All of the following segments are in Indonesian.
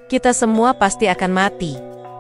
Kita semua pasti akan mati.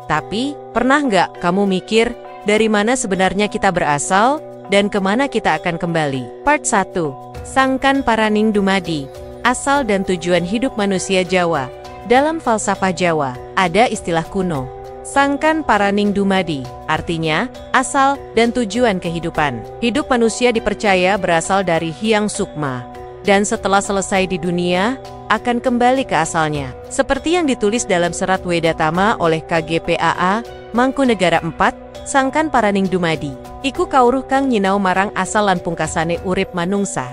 Tapi, pernah nggak kamu mikir dari mana sebenarnya kita berasal dan kemana kita akan kembali? Part 1. Sangkan Paraning Dumadi. Asal dan tujuan hidup manusia Jawa. Dalam falsafah Jawa, ada istilah kuno. Sangkan Paraning Dumadi, artinya asal dan tujuan kehidupan. Hidup manusia dipercaya berasal dari Hyang Sukma. Dan setelah selesai di dunia, akan kembali ke asalnya. Seperti yang ditulis dalam serat Wedatama oleh KGPAA, Mangkunegara 4, Sangkan Paraning Dumadi. Iku kawruh kang nyinau marang asal lan pungkasane urip manungsa.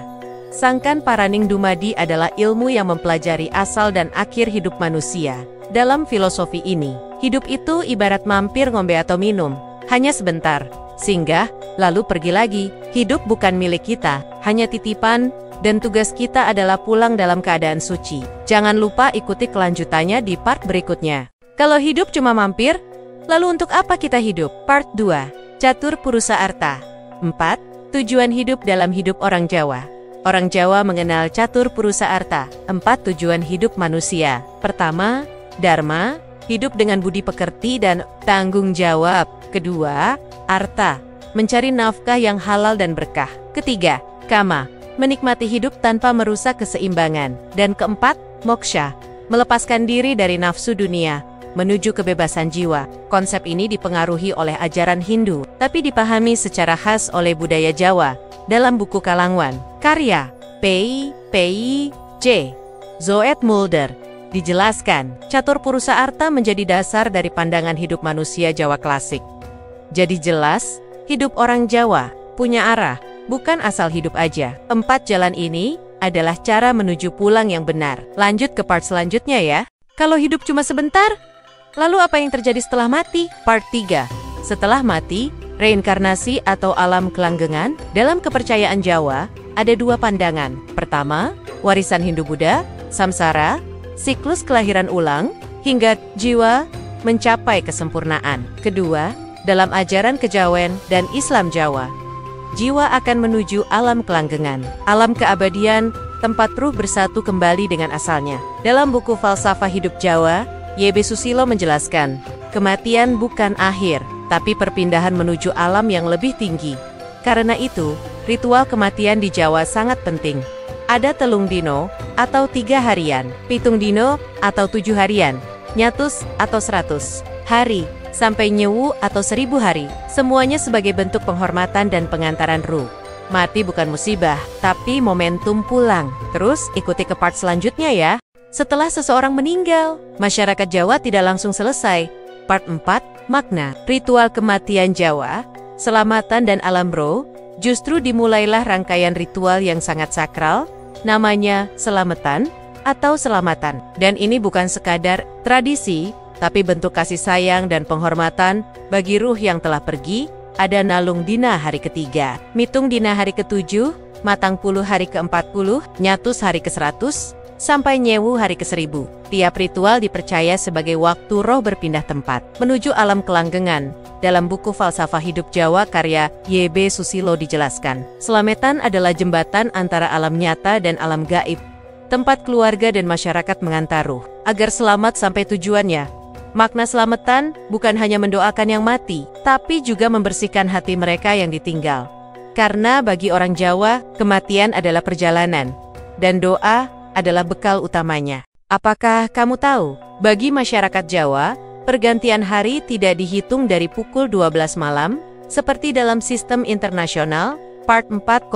Sangkan Paraning Dumadi adalah ilmu yang mempelajari asal dan akhir hidup manusia. Dalam filosofi ini, hidup itu ibarat mampir ngombe atau minum, hanya sebentar, singgah, lalu pergi lagi. Hidup bukan milik kita, hanya titipan, dan tugas kita adalah pulang dalam keadaan suci. Jangan lupa ikuti kelanjutannya di part berikutnya. Kalau hidup cuma mampir, lalu untuk apa kita hidup? Part 2. Catur Purusa Arta. 4. Tujuan hidup dalam hidup orang Jawa. Orang Jawa mengenal catur purusa arta. 4 tujuan hidup manusia. Pertama, dharma, hidup dengan budi pekerti dan tanggung jawab. Kedua, arta, mencari nafkah yang halal dan berkah. Ketiga, kama, menikmati hidup tanpa merusak keseimbangan. Dan keempat, moksha, melepaskan diri dari nafsu dunia, menuju kebebasan jiwa. Konsep ini dipengaruhi oleh ajaran Hindu, tapi dipahami secara khas oleh budaya Jawa. Dalam buku Kalangwan, karya P.I.J. Zoet Mulder, dijelaskan, catur purusa arta menjadi dasar dari pandangan hidup manusia Jawa klasik. Jadi jelas, hidup orang Jawa punya arah, bukan asal hidup aja. 4 jalan ini adalah cara menuju pulang yang benar. Lanjut ke part selanjutnya ya. Kalau hidup cuma sebentar, lalu apa yang terjadi setelah mati? Part 3. Setelah mati, reinkarnasi atau alam kelanggengan. Dalam kepercayaan Jawa, ada 2 pandangan. Pertama, warisan Hindu-Buddha, samsara, siklus kelahiran ulang, hingga jiwa mencapai kesempurnaan. Kedua, dalam ajaran kejawen dan Islam Jawa, jiwa akan menuju alam kelanggengan, alam keabadian, tempat ruh bersatu kembali dengan asalnya. Dalam buku Falsafah Hidup Jawa, Y.B. Susilo menjelaskan, kematian bukan akhir, tapi perpindahan menuju alam yang lebih tinggi. Karena itu, ritual kematian di Jawa sangat penting. Ada telung dino atau 3 harian, pitung dino atau 7 harian, nyatus atau 100 hari, sampai nyewu atau 1000 hari. Semuanya sebagai bentuk penghormatan dan pengantaran ruh. Mati bukan musibah, tapi momentum pulang. Terus ikuti ke part selanjutnya ya. Setelah seseorang meninggal, masyarakat Jawa tidak langsung selesai. Part 4, makna ritual kematian Jawa, selamatan dan alam roh. Justru dimulailah rangkaian ritual yang sangat sakral, namanya selamatan atau selamatan. Dan ini bukan sekadar tradisi, tapi bentuk kasih sayang dan penghormatan bagi ruh yang telah pergi. Ada nalung dina hari ketiga, mitung dina hari ke-7, matang puluh hari ke-40, nyatus hari ke-100, sampai nyewu hari ke-1000. Tiap ritual dipercaya sebagai waktu roh berpindah tempat, menuju alam kelanggengan. Dalam buku Falsafah Hidup Jawa karya Y.B. Susilo dijelaskan, selamatan adalah jembatan antara alam nyata dan alam gaib. Tempat keluarga dan masyarakat mengantar ruh, agar selamat sampai tujuannya. Makna selamatan bukan hanya mendoakan yang mati, tapi juga membersihkan hati mereka yang ditinggal. Karena bagi orang Jawa, kematian adalah perjalanan, dan doa adalah bekal utamanya. Apakah kamu tahu, bagi masyarakat Jawa, pergantian hari tidak dihitung dari pukul 12 malam, seperti dalam sistem internasional. Part 4,1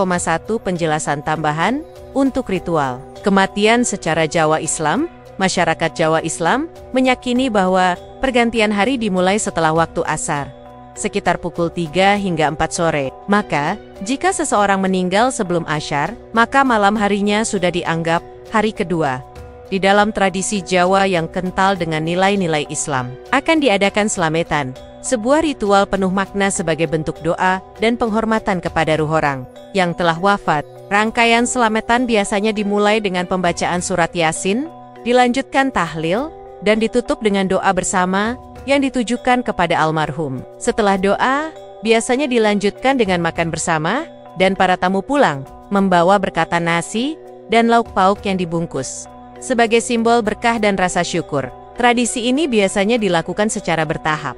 penjelasan tambahan untuk ritual kematian secara Jawa Islam. Masyarakat Jawa Islam meyakini bahwa pergantian hari dimulai setelah waktu asar, sekitar pukul 3 hingga 4 sore. Maka, jika seseorang meninggal sebelum asyar, maka malam harinya sudah dianggap hari kedua. Di dalam tradisi Jawa yang kental dengan nilai-nilai Islam, akan diadakan selamatan, sebuah ritual penuh makna sebagai bentuk doa dan penghormatan kepada ruh orang yang telah wafat. Rangkaian selamatan biasanya dimulai dengan pembacaan surat Yasin, dilanjutkan tahlil, dan ditutup dengan doa bersama yang ditujukan kepada almarhum. Setelah doa, biasanya dilanjutkan dengan makan bersama, dan para tamu pulang membawa berkatan nasi dan lauk pauk yang dibungkus sebagai simbol berkah dan rasa syukur. Tradisi ini biasanya dilakukan secara bertahap.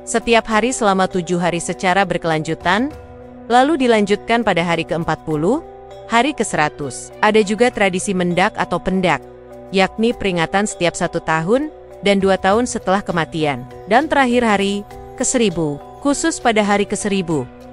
Setiap hari selama 7 hari secara berkelanjutan, lalu dilanjutkan pada hari ke-40, hari ke-100. Ada juga tradisi mendak atau pendak, yakni peringatan setiap 1 tahun dan 2 tahun setelah kematian. Dan terakhir hari ke-1000, khusus pada hari ke-1000,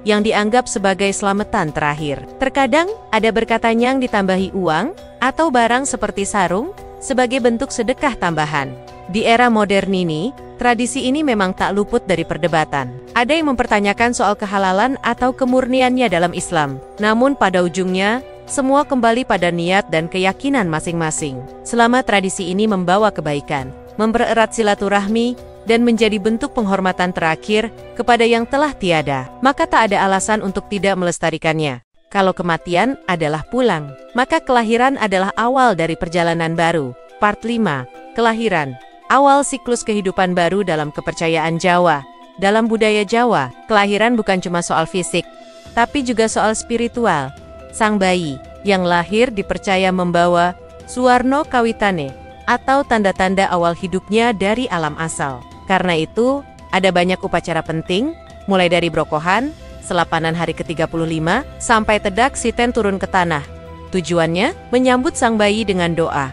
yang dianggap sebagai selamatan terakhir. Terkadang, ada berkatanya yang ditambahi uang atau barang seperti sarung sebagai bentuk sedekah tambahan. Di era modern ini, tradisi ini memang tak luput dari perdebatan. Ada yang mempertanyakan soal kehalalan atau kemurniannya dalam Islam. Namun pada ujungnya, semua kembali pada niat dan keyakinan masing-masing. Selama tradisi ini membawa kebaikan, mempererat silaturahmi, dan menjadi bentuk penghormatan terakhir kepada yang telah tiada, maka tak ada alasan untuk tidak melestarikannya. Kalau kematian adalah pulang, maka kelahiran adalah awal dari perjalanan baru. Part 5. Kelahiran. Awal siklus kehidupan baru dalam kepercayaan Jawa. Dalam budaya Jawa, kelahiran bukan cuma soal fisik, tapi juga soal spiritual. Sang bayi yang lahir dipercaya membawa suwarno kawitane, atau tanda-tanda awal hidupnya dari alam asal. Karena itu, ada banyak upacara penting, mulai dari brokohan, selapanan hari ke-35, sampai tedak siten turun ke tanah. Tujuannya, menyambut sang bayi dengan doa,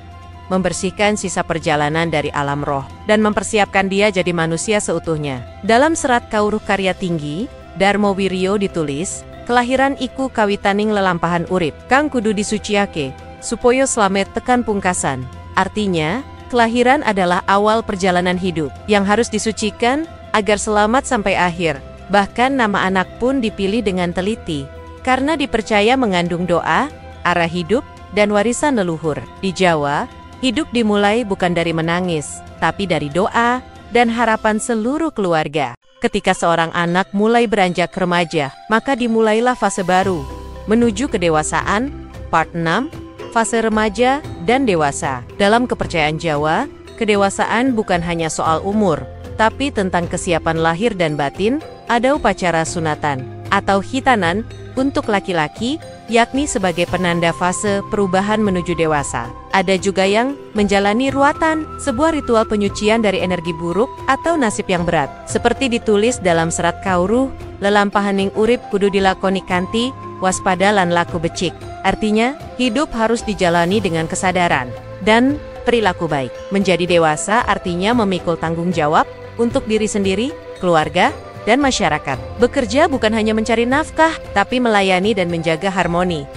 membersihkan sisa perjalanan dari alam roh, dan mempersiapkan dia jadi manusia seutuhnya. Dalam serat Kawruh Karya Tinggi, Darmo Wiryo ditulis, kelahiran iku kawitaning lelampahan urip, kang kudu disuciake, supaya slamet tekan pungkasan. Artinya, kelahiran adalah awal perjalanan hidup, yang harus disucikan, agar selamat sampai akhir. Bahkan nama anak pun dipilih dengan teliti, karena dipercaya mengandung doa, arah hidup, dan warisan leluhur. Di Jawa, hidup dimulai bukan dari menangis, tapi dari doa dan harapan seluruh keluarga. Ketika seorang anak mulai beranjak remaja, maka dimulailah fase baru, menuju kedewasaan. Part 6, fase remaja dan dewasa. Dalam kepercayaan Jawa, kedewasaan bukan hanya soal umur, tapi tentang kesiapan lahir dan batin. Ada upacara sunatan atau khitanan untuk laki-laki, yakni sebagai penanda fase perubahan menuju dewasa. Ada juga yang menjalani ruatan, sebuah ritual penyucian dari energi buruk atau nasib yang berat. Seperti ditulis dalam serat Kawruh, lelampahaning urip kudu dilakoni kanthi waspada lan laku becik. Artinya, hidup harus dijalani dengan kesadaran dan perilaku baik. Menjadi dewasa artinya memikul tanggung jawab untuk diri sendiri, keluarga, dan masyarakat. Bekerja bukan hanya mencari nafkah, tapi melayani dan menjaga harmoni.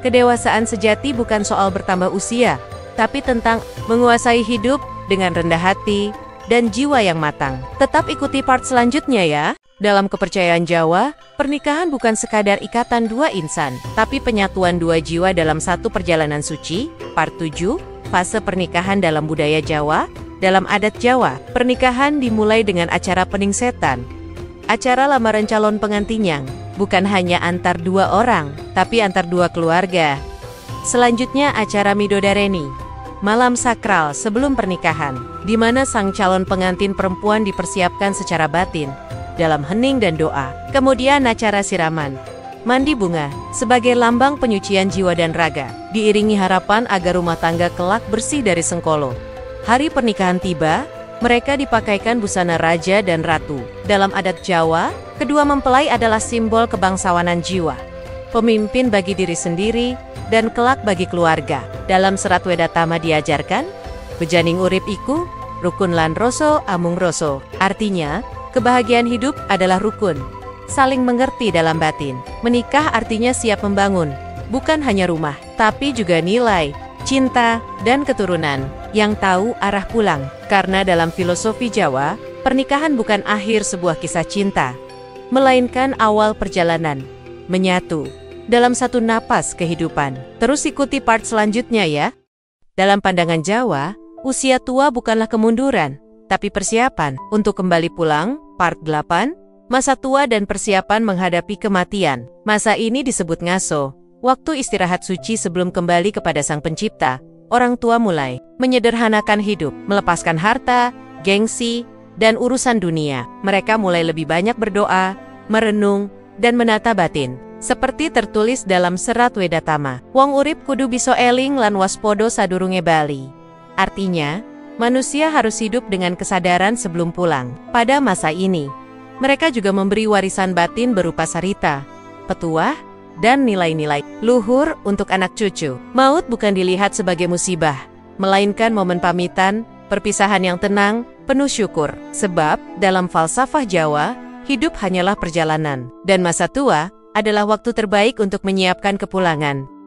Kedewasaan sejati bukan soal bertambah usia, tapi tentang menguasai hidup dengan rendah hati dan jiwa yang matang. Tetap ikuti part selanjutnya ya. Dalam kepercayaan Jawa, pernikahan bukan sekadar ikatan dua insan, tapi penyatuan dua jiwa dalam satu perjalanan suci. Part 7, fase pernikahan dalam budaya Jawa. Dalam adat Jawa, pernikahan dimulai dengan acara pening setan. Acara lamaran calon pengantinnya bukan hanya antar dua orang, tapi antar dua keluarga. Selanjutnya acara Midodareni, malam sakral sebelum pernikahan, di mana sang calon pengantin perempuan dipersiapkan secara batin, dalam hening dan doa. Kemudian acara siraman, mandi bunga, sebagai lambang penyucian jiwa dan raga, diiringi harapan agar rumah tangga kelak bersih dari sengkolo. Hari pernikahan tiba, mereka dipakaikan busana raja dan ratu. Dalam adat Jawa, kedua mempelai adalah simbol kebangsawanan jiwa, pemimpin bagi diri sendiri, dan kelak bagi keluarga. Dalam serat Wedatama diajarkan, bejaning urip iku, rukun lan roso amung roso. Artinya, kebahagiaan hidup adalah rukun, saling mengerti dalam batin. Menikah artinya siap membangun, bukan hanya rumah, tapi juga nilai, cinta, dan keturunan yang tahu arah pulang. Karena dalam filosofi Jawa, pernikahan bukan akhir sebuah kisah cinta, melainkan awal perjalanan menyatu dalam satu napas kehidupan. Terus ikuti part selanjutnya ya. Dalam pandangan Jawa, usia tua bukanlah kemunduran, tapi persiapan untuk kembali pulang. Part 8, masa tua dan persiapan menghadapi kematian. Masa ini disebut ngaso, waktu istirahat suci sebelum kembali kepada Sang Pencipta. Orang tua mulai menyederhanakan hidup, melepaskan harta, gengsi, dan urusan dunia. Mereka mulai lebih banyak berdoa, merenung, dan menata batin. Seperti tertulis dalam serat Wedatama, wong urip kudu bisa eling lan waspodo sadurunge bali. Artinya, Manusia harus hidup dengan kesadaran sebelum pulang. Pada masa ini, mereka juga memberi warisan batin berupa sarita, petuah, dan nilai-nilai luhur untuk anak cucu. Maut bukan dilihat sebagai musibah, melainkan momen pamitan, perpisahan yang tenang, penuh syukur. Sebab, dalam falsafah Jawa, hidup hanyalah perjalanan, dan masa tua adalah waktu terbaik untuk menyiapkan kepulangan.